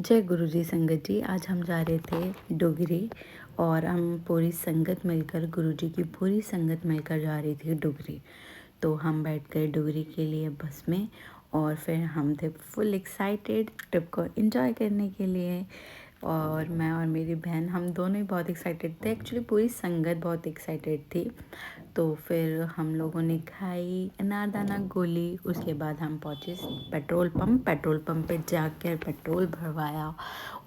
जय गुरु जी संगत जी। आज हम जा रहे थे डुगरी और हम पूरी संगत मिलकर गुरु जी की पूरी संगत मिलकर जा रही थी डुगरी। तो हम बैठ गए डुगरी के लिए बस में और फिर हम थे फुल एक्साइटेड ट्रिप को एंजॉय करने के लिए। और मैं और मेरी बहन हम दोनों ही बहुत एक्साइटेड थे। एक्चुअली पूरी संगत बहुत एक्साइटेड थी। तो फिर हम लोगों ने खाई अनारदाना गोली। उसके बाद हम पहुँचे पेट्रोल पंप पे जाकर पेट्रोल भरवाया।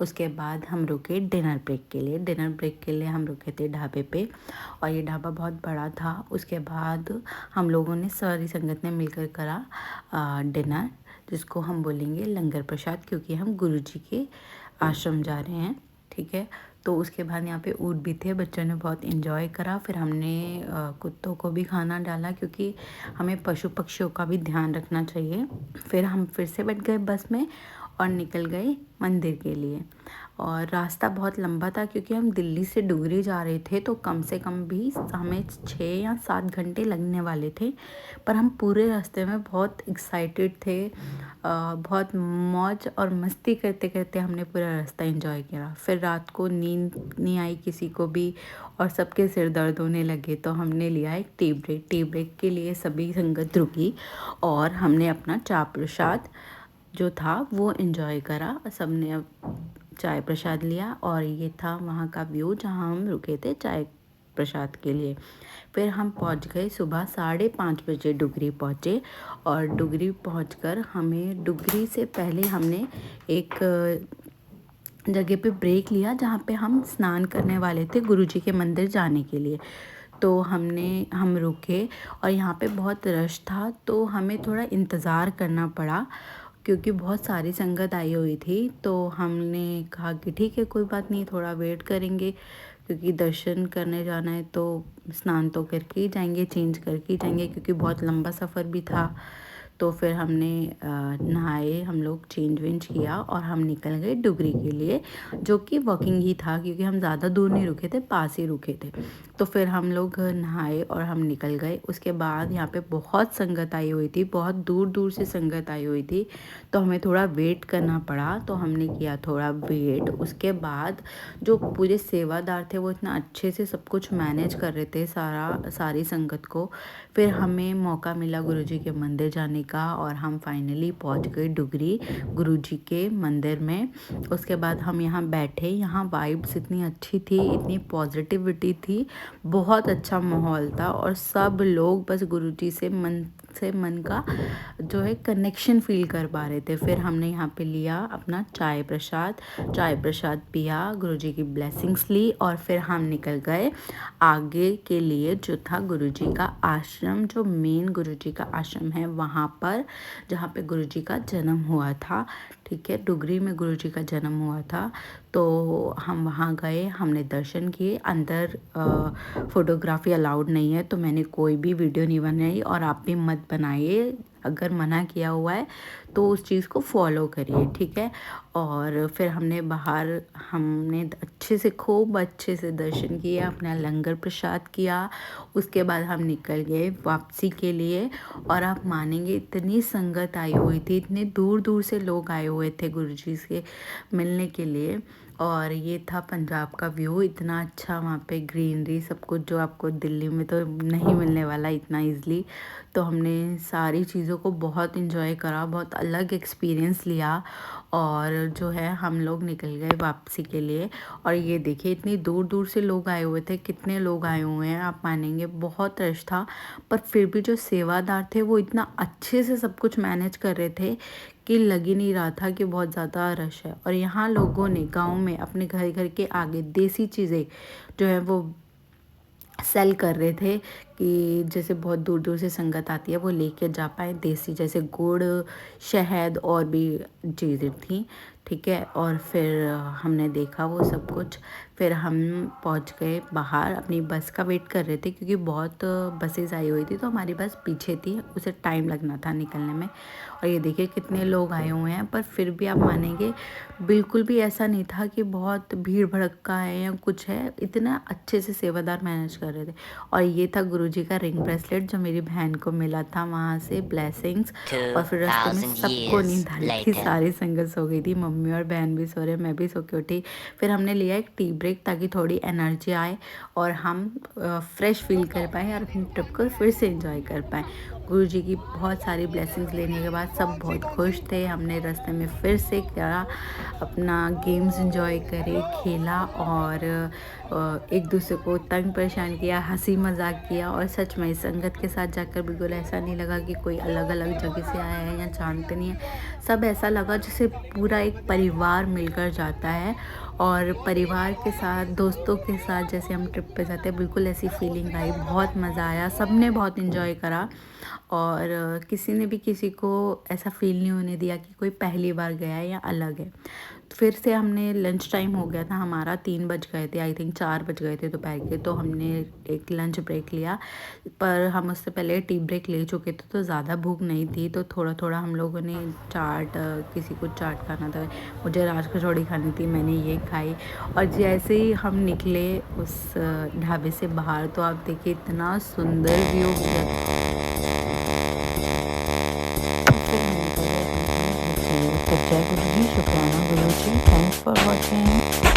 उसके बाद हम रुके डिनर ब्रेक के लिए। डिनर ब्रेक के लिए हम रुके थे ढाबे पे और ये ढाबा बहुत बड़ा था। उसके बाद हम लोगों ने सारी संगत ने मिलकर करा डिनर, जिसको हम बोलेंगे लंगर प्रसाद, क्योंकि हम गुरु जी के आश्रम जा रहे हैं। ठीक है। तो उसके बाद यहाँ पे ऊँट भी थे, बच्चों ने बहुत इन्जॉय करा। फिर हमने कुत्तों को भी खाना डाला, क्योंकि हमें पशु पक्षियों का भी ध्यान रखना चाहिए। फिर हम फिर से बैठ गए बस में और निकल गए मंदिर के लिए। और रास्ता बहुत लंबा था, क्योंकि हम दिल्ली से डुगरी जा रहे थे, तो कम से कम भी हमें 6 या 7 घंटे लगने वाले थे। पर हम पूरे रास्ते में बहुत एक्साइटेड थे। बहुत मौज और मस्ती करते करते हमने पूरा रास्ता एंजॉय किया। फिर रात को नींद नहीं आई किसी को भी और सबके सिर दर्द होने लगे, तो हमने लिया एक टी ब्रेक। टी ब्रेक के लिए सभी संगत रुकी और हमने अपना चाय प्रसाद जो था वो एंजॉय करा। सबने चाय प्रसाद लिया और ये था वहाँ का व्यू जहाँ हम रुके थे चाय प्रसाद के लिए। फिर हम पहुँच गए सुबह 5:30 बजे डुगरी पहुँचे। और डुगरी पहुँचकर हमें डुगरी से पहले हमने एक जगह पे ब्रेक लिया, जहाँ पे हम स्नान करने वाले थे गुरुजी के मंदिर जाने के लिए। तो हम रुके और यहाँ पे बहुत रश था, तो हमें थोड़ा इंतज़ार करना पड़ा, क्योंकि बहुत सारी संगत आई हुई थी। तो हमने कहा कि ठीक है, कोई बात नहीं, थोड़ा वेट करेंगे, क्योंकि दर्शन करने जाना है तो स्नान तो करके ही जाएंगे, चेंज करके ही जाएंगे, क्योंकि बहुत लंबा सफ़र भी था। तो फिर हमने नहाए, हम लोग चेंज वेंज किया और हम निकल गए डुगरी के लिए, जो कि वॉकिंग ही था, क्योंकि हम ज़्यादा दूर नहीं रुके थे, पास ही रुके थे। तो फिर हम लोग नहाए और हम निकल गए। उसके बाद यहाँ पे बहुत संगत आई हुई थी, बहुत दूर दूर से संगत आई हुई थी, तो हमें थोड़ा वेट करना पड़ा। तो हमने किया थोड़ा वेट। उसके बाद जो पूरे सेवादार थे वो इतना अच्छे से सब कुछ मैनेज कर रहे थे सारी संगत को। फिर हमें मौका मिला गुरुजी के मंदिर जाने का और हम फाइनली पहुंच गए डुगरी गुरुजी के मंदिर में। उसके बाद हम यहाँ बैठे। यहाँ वाइब्स इतनी अच्छी थी, इतनी पॉजिटिविटी थी, बहुत अच्छा माहौल था और सब लोग बस गुरुजी से मन का जो है कनेक्शन फील कर पा रहे थे। फिर हमने यहाँ पे लिया अपना चाय प्रसाद पिया, गुरुजी की ब्लेसिंग्स ली और फिर हम निकल गए आगे के लिए, जो था गुरुजी का आश्रम, जो मेन गुरुजी का आश्रम है वहाँ पर, जहाँ पे गुरुजी का जन्म हुआ था। ठीक है, डुगरी में गुरुजी का जन्म हुआ था। तो हम वहाँ गए, हमने दर्शन किए। अंदर फोटोग्राफी अलाउड नहीं है, तो मैंने कोई भी वीडियो नहीं बनाई और आप भी मत बनाइए। अगर मना किया हुआ है तो उस चीज़ को फॉलो करिए, ठीक है। और फिर हमने खूब अच्छे से दर्शन किए, अपना लंगर प्रसाद किया। उसके बाद हम निकल गए वापसी के लिए। और आप मानेंगे इतनी संगत आई हुई थी, इतने दूर दूर से लोग आए हुए थे गुरुजी से मिलने के लिए। और ये था पंजाब का व्यू, इतना अच्छा वहाँ पे ग्रीनरी सब कुछ, जो आपको दिल्ली में तो नहीं मिलने वाला इतना इजली। तो हमने सारी चीज़ों को बहुत इन्जॉय करा, बहुत अलग एक्सपीरियंस लिया। और जो है हम लोग निकल गए वापसी के लिए। और ये देखिए इतनी दूर दूर से लोग आए हुए थे, कितने लोग आए हुए हैं आप मानेंगे, बहुत रश था। पर फिर भी जो सेवादार थे वो इतना अच्छे से सब कुछ मैनेज कर रहे थे कि लग ही नहीं रहा था कि बहुत ज़्यादा रश है। और यहाँ लोगों ने गांव में अपने घर के आगे देसी चीज़ें जो है वो सेल कर रहे थे, कि जैसे बहुत दूर दूर से संगत आती है वो लेके जा पाए, देसी जैसे गुड़, शहद और भी चीज़ें थी। ठीक है। और फिर हमने देखा वो सब कुछ। फिर हम पहुंच गए बाहर, अपनी बस का वेट कर रहे थे, क्योंकि बहुत बसेस आई हुई थी, तो हमारी बस पीछे थी, उसे टाइम लगना था निकलने में। और ये देखिए कितने लोग आए हुए हैं, पर फिर भी आप मानेंगे बिल्कुल भी ऐसा नहीं था कि बहुत भीड़ भड़क्का है या कुछ है, इतना अच्छे से सेवादार मैनेज कर रहे थे। और ये था गुरु गुरुजी का रिंग ब्रेसलेट जो मेरी बहन को मिला था वहाँ से, ब्लेसिंग्स। और फिर रास्ते में सबको नींद आ रही थी, सारी संगत सो गई थी, मम्मी और बहन भी सो रहे, मैं भी सो के उठी। फिर हमने लिया एक टी ब्रेक ताकि थोड़ी एनर्जी आए और हम फ्रेश फील कर पाएँ और अपनी ट्रिप को फिर से एंजॉय कर पाएँ। गुरुजी की बहुत सारी ब्लेसिंग्स लेने के बाद सब बहुत खुश थे। हमने रास्ते में फिर से क्या अपना गेम्स एंजॉय करे, खेला और एक दूसरे को तंग परेशान किया, हंसी मजाक किया। और सच में संगत के साथ जाकर बिल्कुल ऐसा नहीं लगा कि कोई अलग अलग जगह से आया है या जानते नहीं है। सब ऐसा लगा जैसे पूरा एक परिवार मिलकर जाता है। और परिवार के साथ, दोस्तों के साथ जैसे हम ट्रिप पे जाते हैं, बिल्कुल ऐसी फीलिंग आई। बहुत मज़ा आया, सब ने बहुत इन्जॉय करा और किसी ने भी किसी को ऐसा फील नहीं होने दिया कि कोई पहली बार गया है या अलग है। फिर से हमने लंच टाइम हो गया था हमारा, 3 बज गए थे, आई थिंक 4 बज गए थे दोपहर के। तो हमने एक लंच ब्रेक लिया, पर हम उससे पहले टी ब्रेक ले चुके थे तो ज़्यादा भूख नहीं थी। तो थोड़ा थोड़ा हम लोगों ने चाट, किसी को चाट खाना था, मुझे राज कचौड़ी खानी थी, मैंने ये खाई। और जैसे ही हम निकले उस ढाबे से बाहर तो आप देखिए इतना सुंदर व्यू जय गुरु जी, शुक्राना गुरु जी, थैंक्स फॉर वॉचिंग।